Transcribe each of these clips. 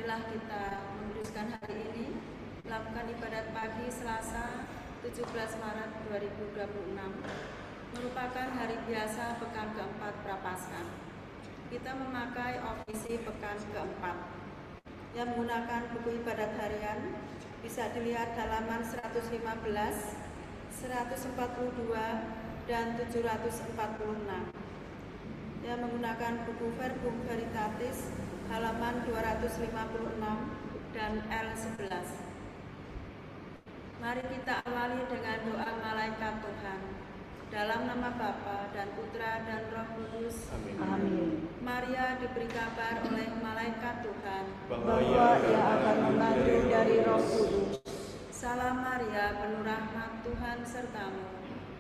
marilah kita menguduskan hari ini, melakukan ibadat pagi Selasa 17 Maret 2026, merupakan hari biasa pekan keempat Prapaskah. Kita memakai ofisi pekan keempat yang menggunakan buku ibadat harian, bisa dilihat halaman 115, 142, dan 746. Yang menggunakan buku Verbum Veritatis halaman 256 dan L11. Mari kita awali dengan doa malaikat Tuhan. Dalam nama Bapa dan Putra dan Roh Kudus. Amin. Maria diberi kabar oleh malaikat Tuhan bahwa ia akan mengandung dari Roh Kudus. Salam Maria, penuh rahmat, Tuhan sertamu.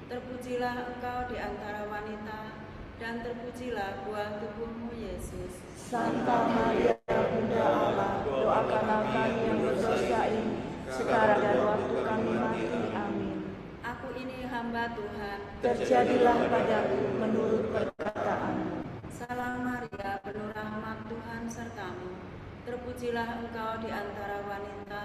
Terpujilah engkau di antara wanita, dan terpujilah buah tubuhmu Yesus. Santa Maria, Bunda Allah, doakanlah kami yang berdosa ini, sekarang dan waktu kami mati. Amin. Aku ini hamba Tuhan. Terjadilah padaku menurut perkataanmu. Salam Maria, penuh rahmat, Tuhan sertamu. Terpujilah engkau di antara wanita,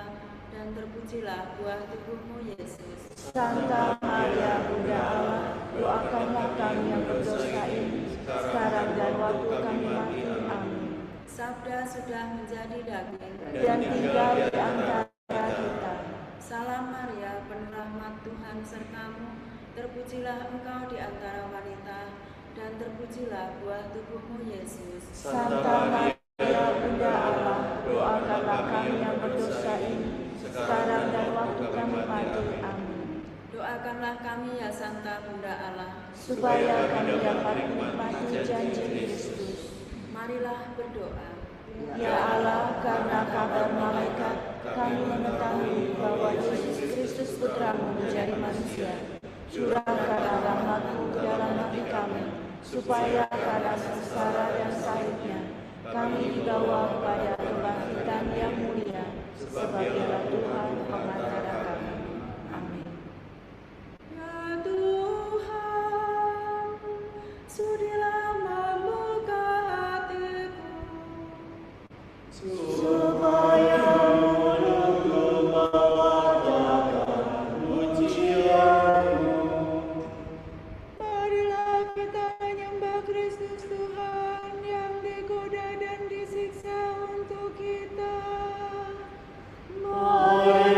dan terpujilah buah tubuhmu Yesus. Santa Maria, Bunda Allah, doakanlah kami yang berdosa ini, sekarang dan waktu kami mati. Amin. Sabda sudah menjadi daging Dan tinggal di antara kita. Salam Maria, penuh rahmat, Tuhan sertamu. Terpujilah engkau di antara wanita, dan terpujilah buah tubuhmu Yesus. Santa Maria, Bunda Allah, doakanlah kami yang berdosa ini, sekarang dan waktu kami mati. Amin. Doakanlah kami ya Santa Bunda Allah, Supaya kami dapat menikmati janji Kristus. marilah berdoa. Ya Allah, karena kabar malaikat, kami mengetahui bahwa Yesus Kristus Putramu menjadi manusia. Curahkanlah rahmat-Mu ke dalam hati kami, supaya karena sengsara dan salibnya, kami dibawa pada kebangkitan yang mulia, sebagaimana Tuhan pengantara kami. Amin. Ya Tuhan, sudilah membuka hatiku, Supaya mulutku mengatakan pujian-Mu. marilah kita menyembah Kristus Tuhan yang digoda dan disiksa untuk kita. Mari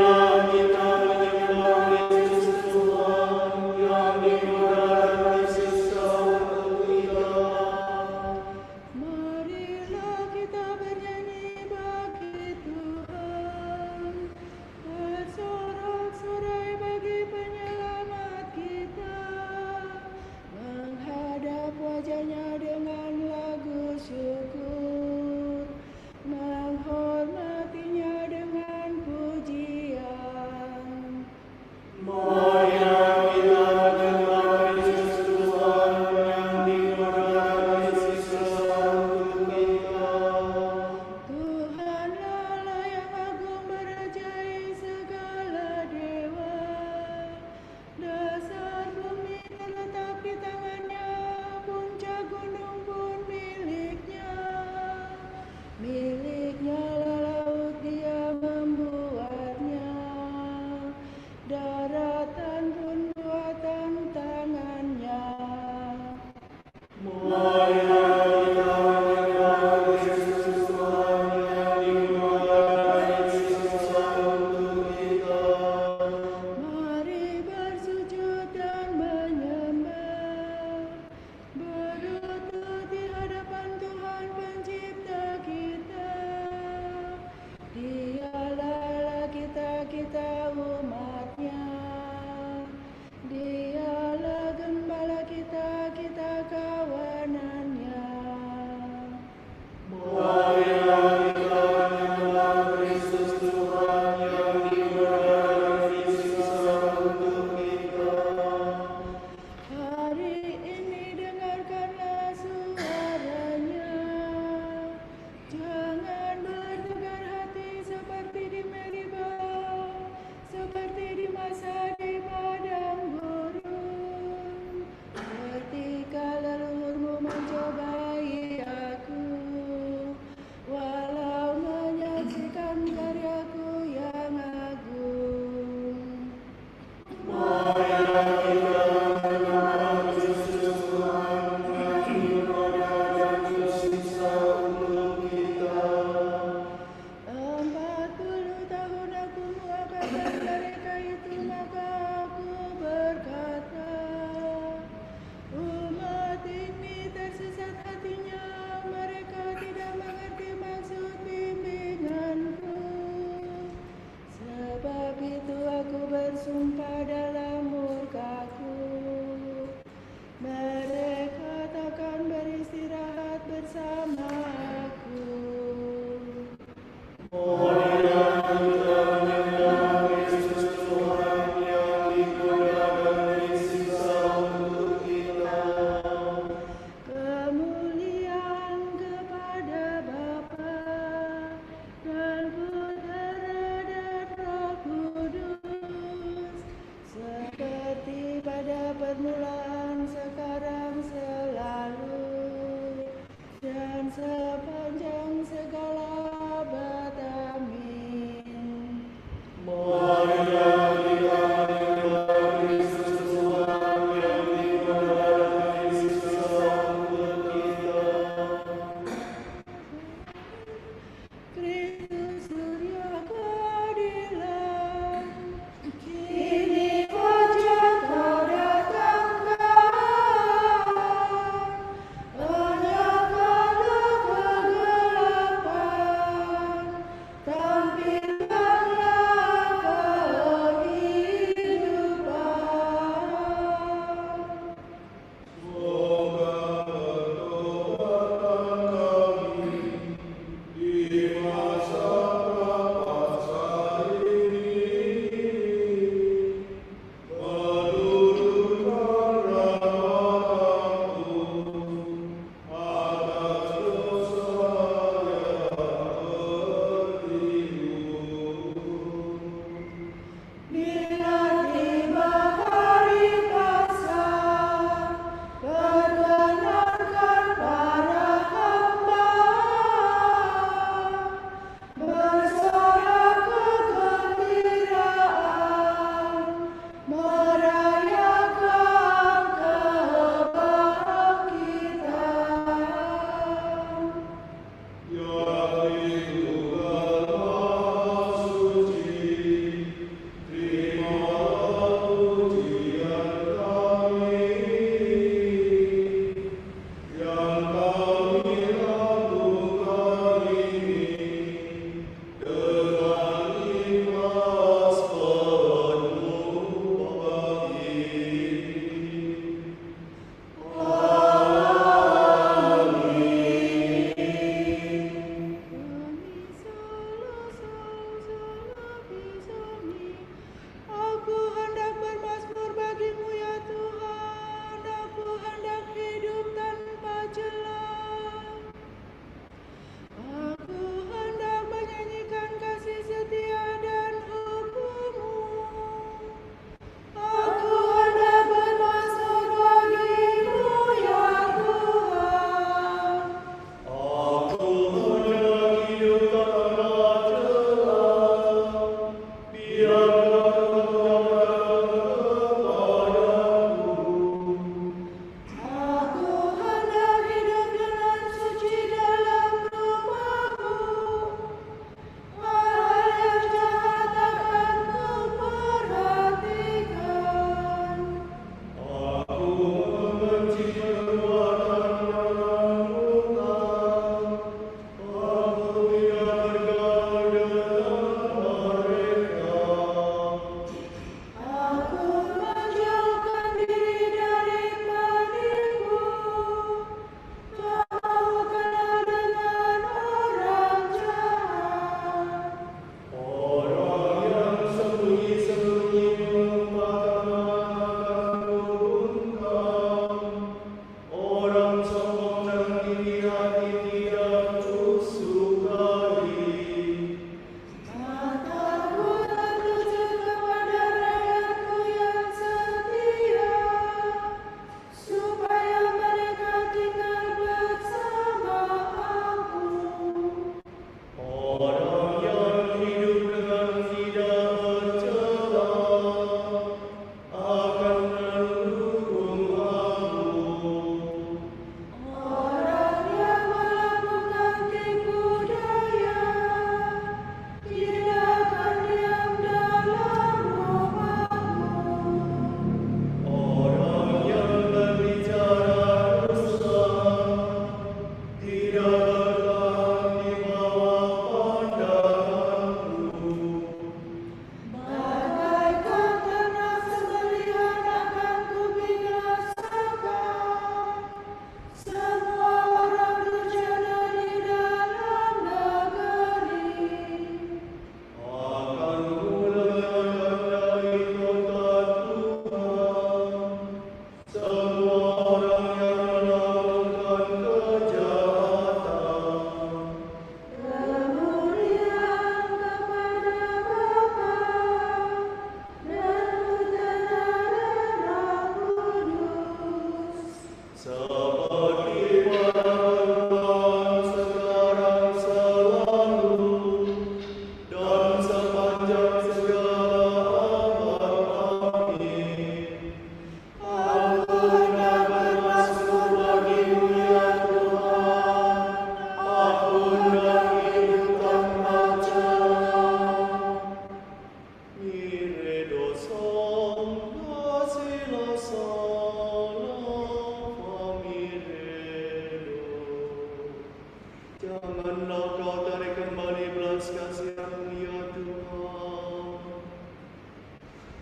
Tampilkanlah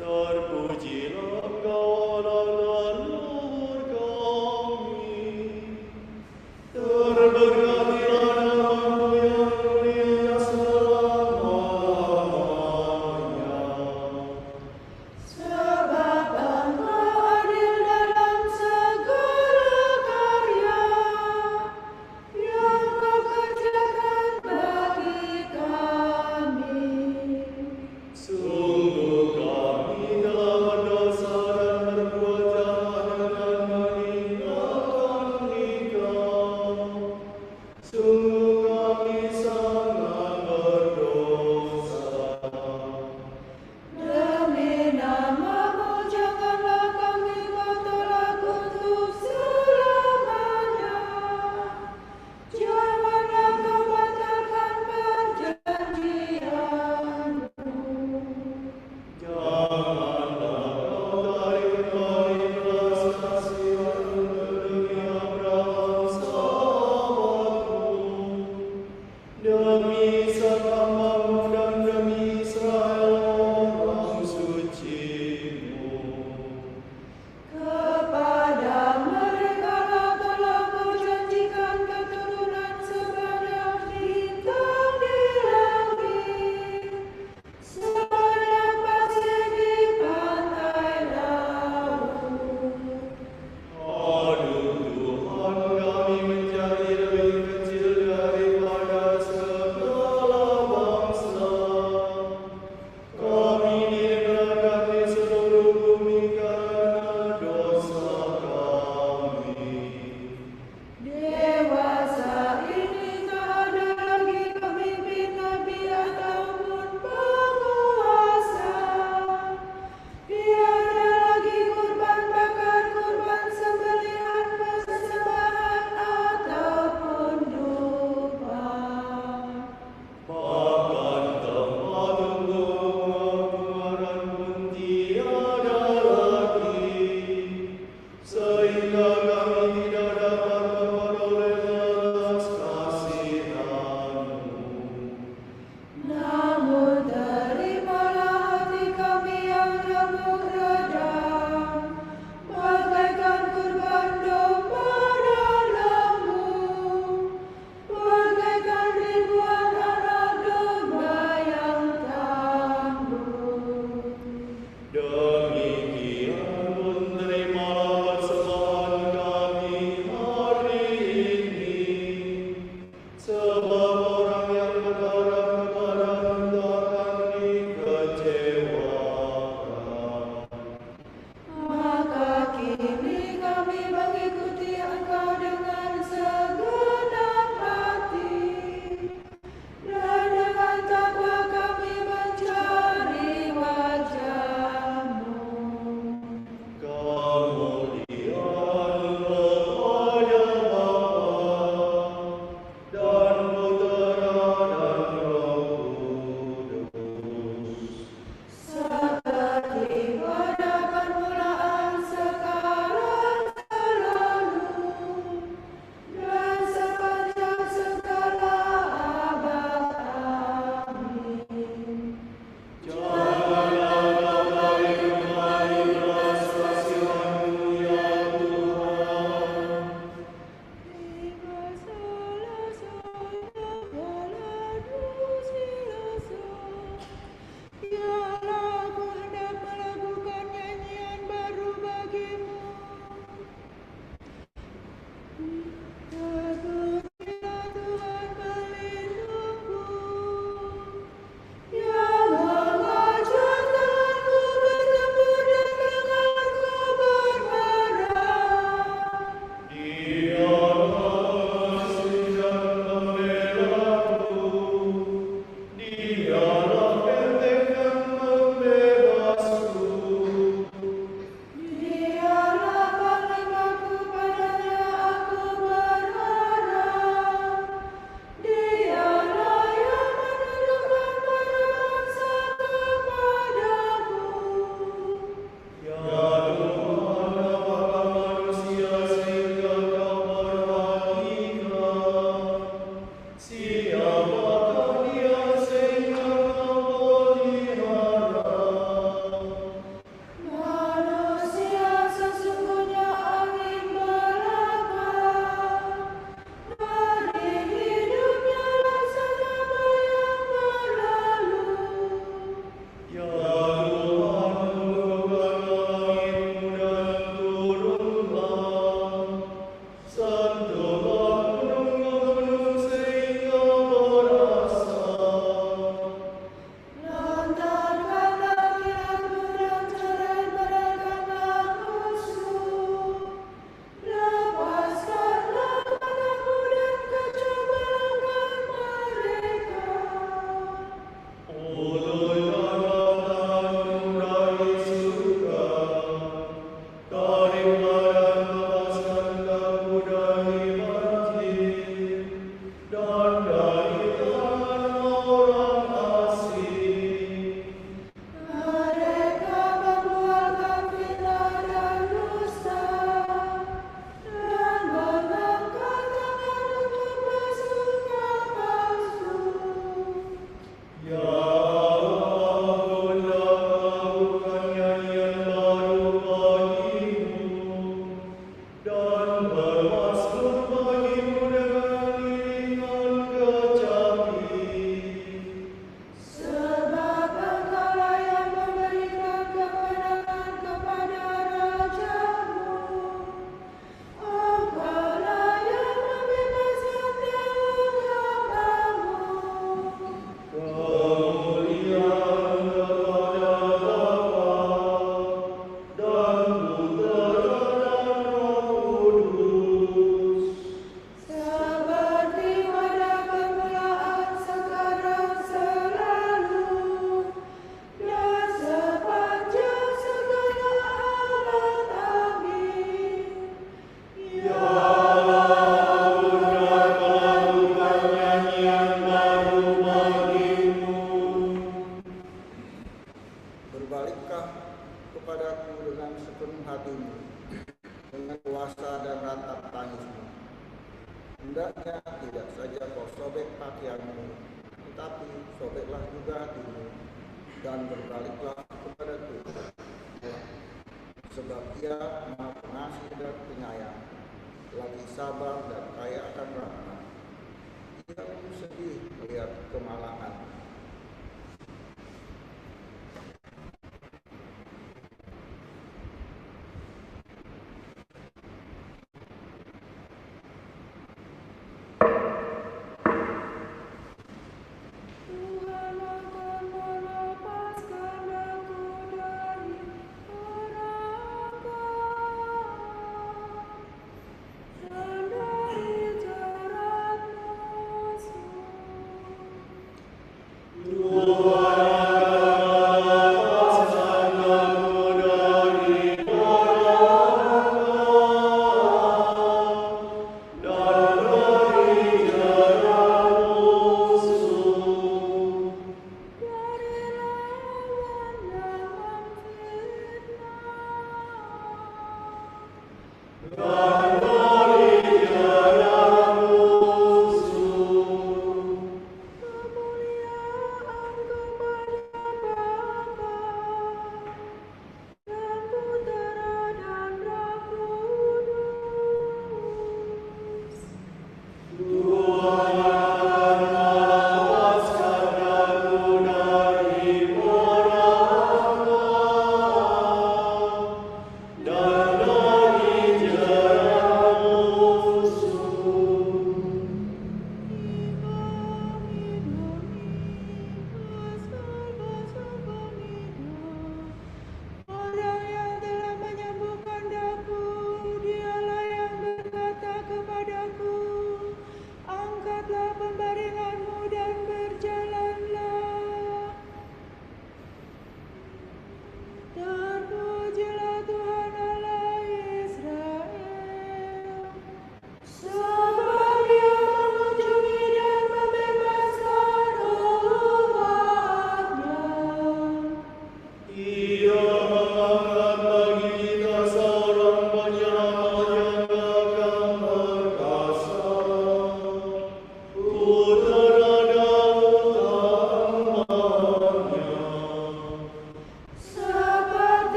Terpujilah Engkau Allah dan luhur kami. Terberkatilah namamu yang mulia selamanya. Sebab Engkau adil dalam segala karya yang Kau kerjakan bagi kami. Sungguh kami Berbaliklah kepadaku dengan sepenuh hatimu, dengan puasa dan ratap tangismu. Hendaknya tidak saja kau sobek pakaianmu, tetapi sobeklah juga hatimu, dan berbaliklah kepadaku. Sebab Ia Maha Pengasih dan Penyayang, lagi sabar dan kaya akan rahmat. Ia sedih melihat kemalahan. Tuhan akan melepaskan aku dari neraka dan dari jerat musuh. Dari lawan yang memfitnah. Kemuliaan kepada Bapa dan Putera dan Roh Kudus. Dan dari jerat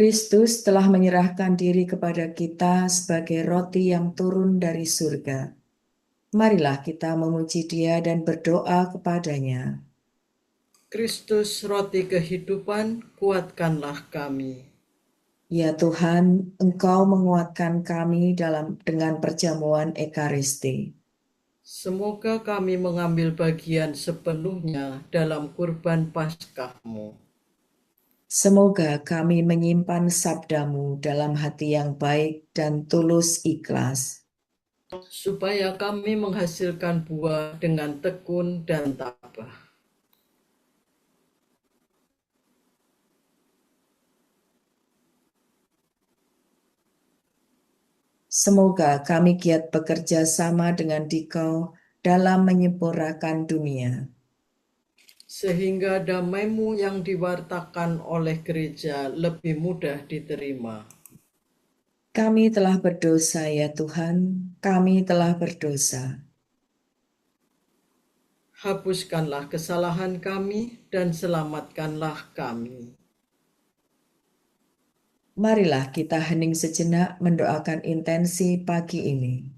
Kristus telah menyerahkan diri kepada kita sebagai roti yang turun dari surga. Marilah kita memuji Dia dan berdoa kepadanya. Kristus, roti kehidupan, kuatkanlah kami. Ya Tuhan, Engkau menguatkan kami dengan perjamuan Ekaristi. Semoga kami mengambil bagian sepenuhnya dalam kurban Paskah-Mu. Semoga kami menyimpan sabdamu dalam hati yang baik dan tulus ikhlas. Supaya kami menghasilkan buah dengan tekun dan tabah. Semoga kami giat bekerja sama dengan Dikau dalam menyempurnakan dunia. Sehingga damai-Mu yang diwartakan oleh gereja lebih mudah diterima. Kami telah berdosa ya Tuhan, kami telah berdosa. Hapuskanlah kesalahan kami dan selamatkanlah kami. Marilah kita hening sejenak mendoakan intensi pagi ini.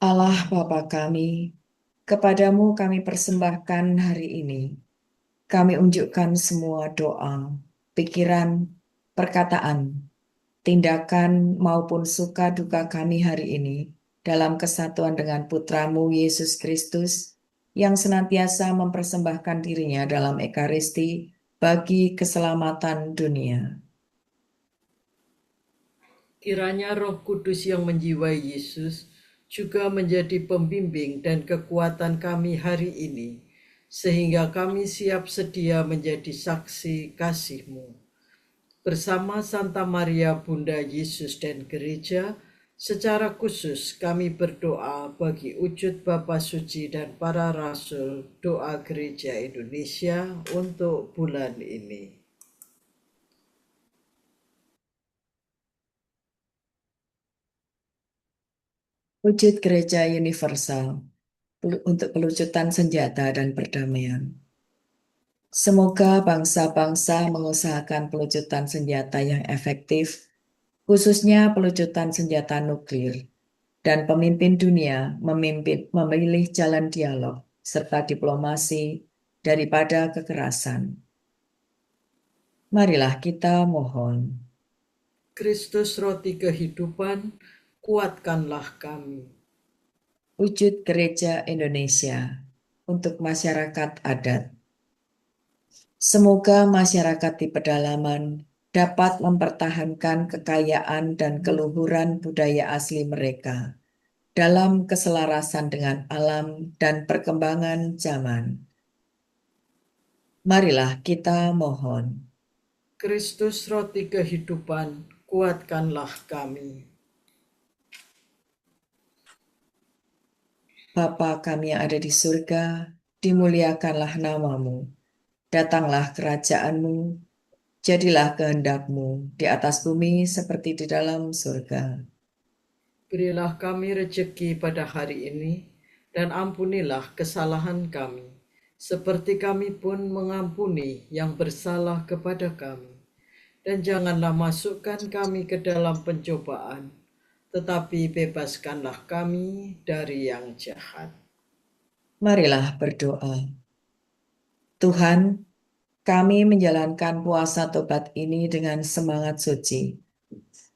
Allah Bapa kami, kepadamu kami persembahkan hari ini. Kami unjukkan semua doa, pikiran, perkataan, tindakan maupun suka duka kami hari ini dalam kesatuan dengan Putramu Yesus Kristus yang senantiasa mempersembahkan dirinya dalam Ekaristi bagi keselamatan dunia. Kiranya Roh Kudus yang menjiwai Yesus juga menjadi pembimbing dan kekuatan kami hari ini, sehingga kami siap sedia menjadi saksi kasih-Mu. Bersama Santa Maria Bunda Yesus dan Gereja, secara khusus kami berdoa bagi wujud Bapa Suci dan para Rasul Doa Gereja Indonesia untuk bulan ini. Wujud Gereja Universal untuk pelucutan senjata dan perdamaian. Semoga bangsa-bangsa mengusahakan pelucutan senjata yang efektif, khususnya pelucutan senjata nuklir, dan pemimpin dunia memilih jalan dialog serta diplomasi daripada kekerasan. Marilah kita mohon. Kristus roti kehidupan, kuatkanlah kami. Wujud Gereja Indonesia untuk masyarakat adat. Semoga masyarakat di pedalaman dapat mempertahankan kekayaan dan keluhuran budaya asli mereka dalam keselarasan dengan alam dan perkembangan zaman. Marilah kita mohon. Kristus roti kehidupan, kuatkanlah kami. Bapa kami yang ada di surga, dimuliakanlah namamu. Datanglah kerajaanmu, jadilah kehendak-Mu di atas bumi seperti di dalam surga. Berilah kami rejeki pada hari ini, dan ampunilah kesalahan kami, seperti kami pun mengampuni yang bersalah kepada kami. Dan janganlah masukkan kami ke dalam pencobaan, tetapi bebaskanlah kami dari yang jahat. Marilah berdoa. Tuhan, kami menjalankan puasa tobat ini dengan semangat suci.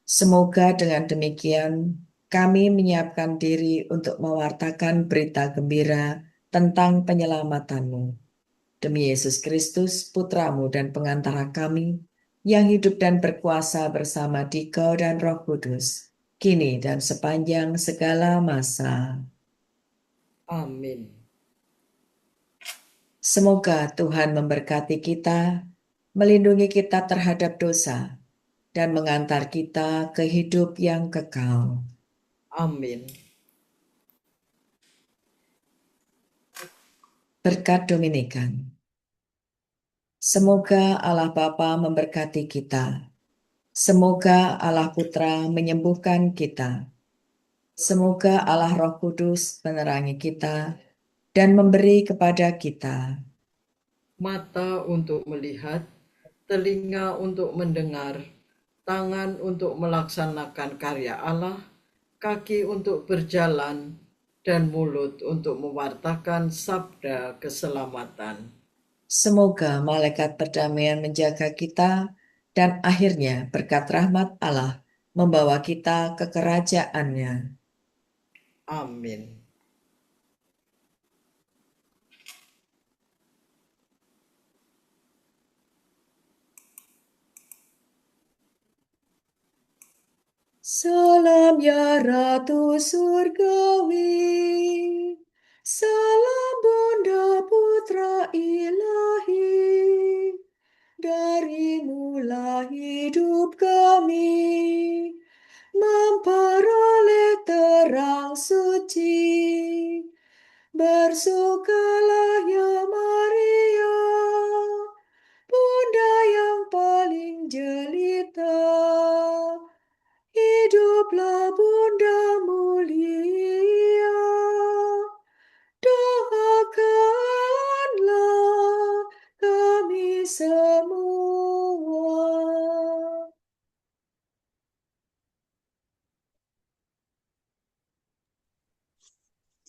Semoga dengan demikian kami menyiapkan diri untuk mewartakan berita gembira tentang penyelamatanmu. Demi Yesus Kristus, Putramu dan pengantara kami, yang hidup dan berkuasa bersama Dikau dan Roh Kudus, kini dan sepanjang segala masa. Amin. Semoga Tuhan memberkati kita, melindungi kita terhadap dosa, dan mengantar kita ke hidup yang kekal. Amin. Berkat Dominikan. Semoga Allah Bapa memberkati kita. Semoga Allah Putra menyembuhkan kita. Semoga Allah Roh Kudus menerangi kita dan memberi kepada kita Mata untuk melihat, telinga untuk mendengar, tangan untuk melaksanakan karya Allah, kaki untuk berjalan, dan mulut untuk mewartakan sabda keselamatan. Semoga malaikat perdamaian menjaga kita dan akhirnya berkat rahmat Allah membawa kita ke kerajaannya. Amin. Salam ya Ratu Surgawi, salam Bunda Putra Ilahi, darimulah hidup kami, memperoleh terang suci, bersuka